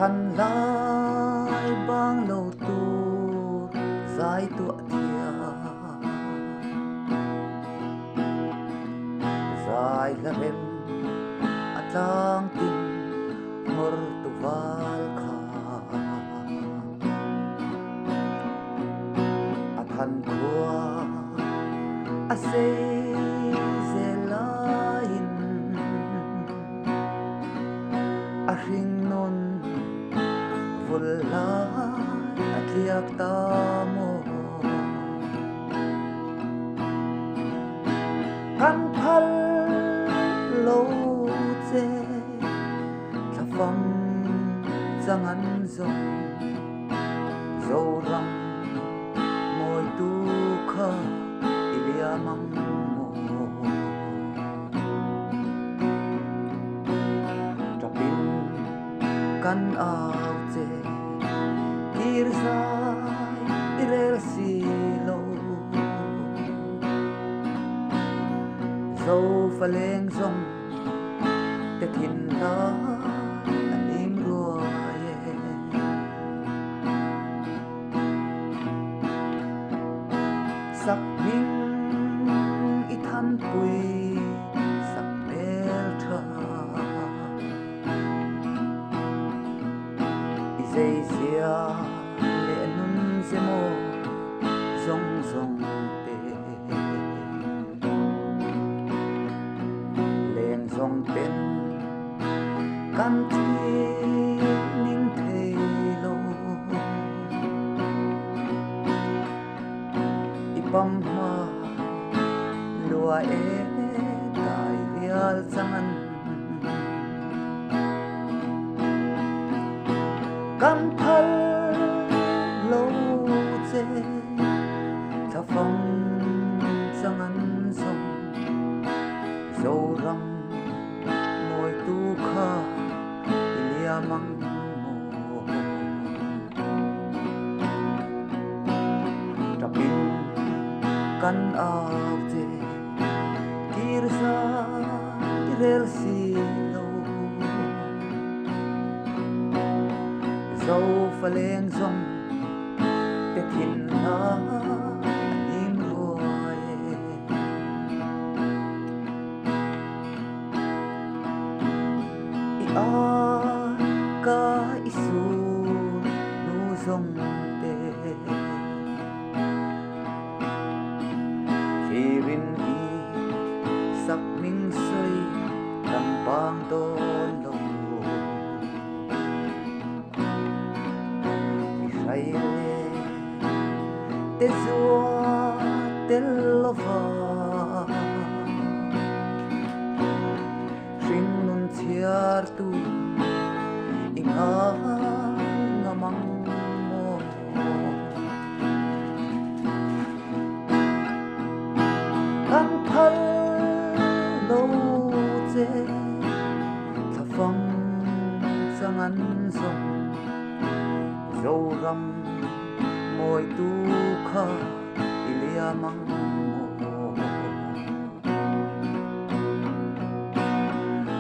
than lai bang lâu tu giải tua thia giải la rem atang tin mor tu val kha athan thua ase zelain ahing non vulla atliak ta mo kan phal lo che la fam changan zong zo ram moi tu kha ilia mang mo tapin kan ao che kir sai irel si lo zo faleng zong te thin la anim rua ye sak ning i than pui sak mel tha i zai sia le nun se mo zong zong te leng zong ten kan thi ning thei lo i pam ma lua e tai vial changan kan phal lo che tha phong changan song zo ram moi tu kha ilia mang mo tapin kan ao che kir sa irel si lo zo faleng zong te thin na anim rua ye i a ka isu nu zong te kirin i sak ning soi lam pang to lo ai le te zua te lova ring nun chiar tu inga ngamang mo kan phal lo che tha phong changan song zo ram moi tu kha ilia mang mo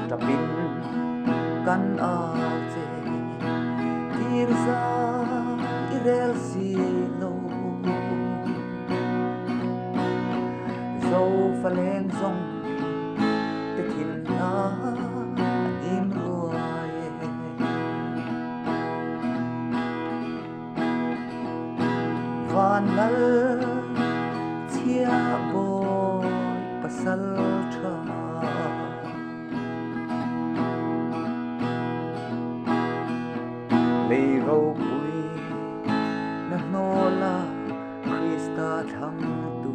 tapin kan a che kir sa irel si lo zo faleng zong te thin na anim rua ye van lal chia boy pasal tha lei ro pui na nola Krista thang tu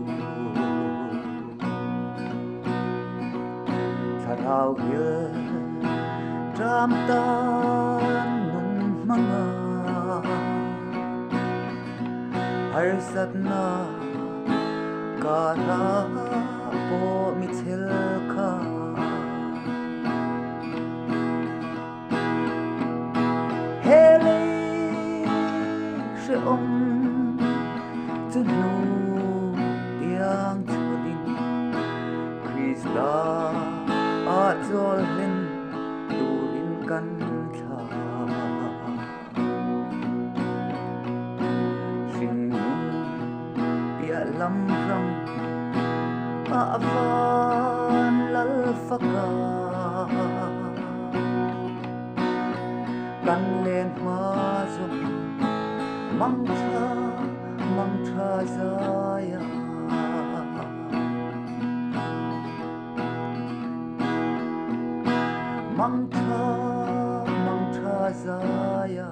tharau ye tram tan nun manga har sat na kara po mi thil kha hele she om tu nu tiang chodin Krista a zol hin turin kan tha ram ram avan lal faka kan len ma zum mang tha zaya mang tha zaya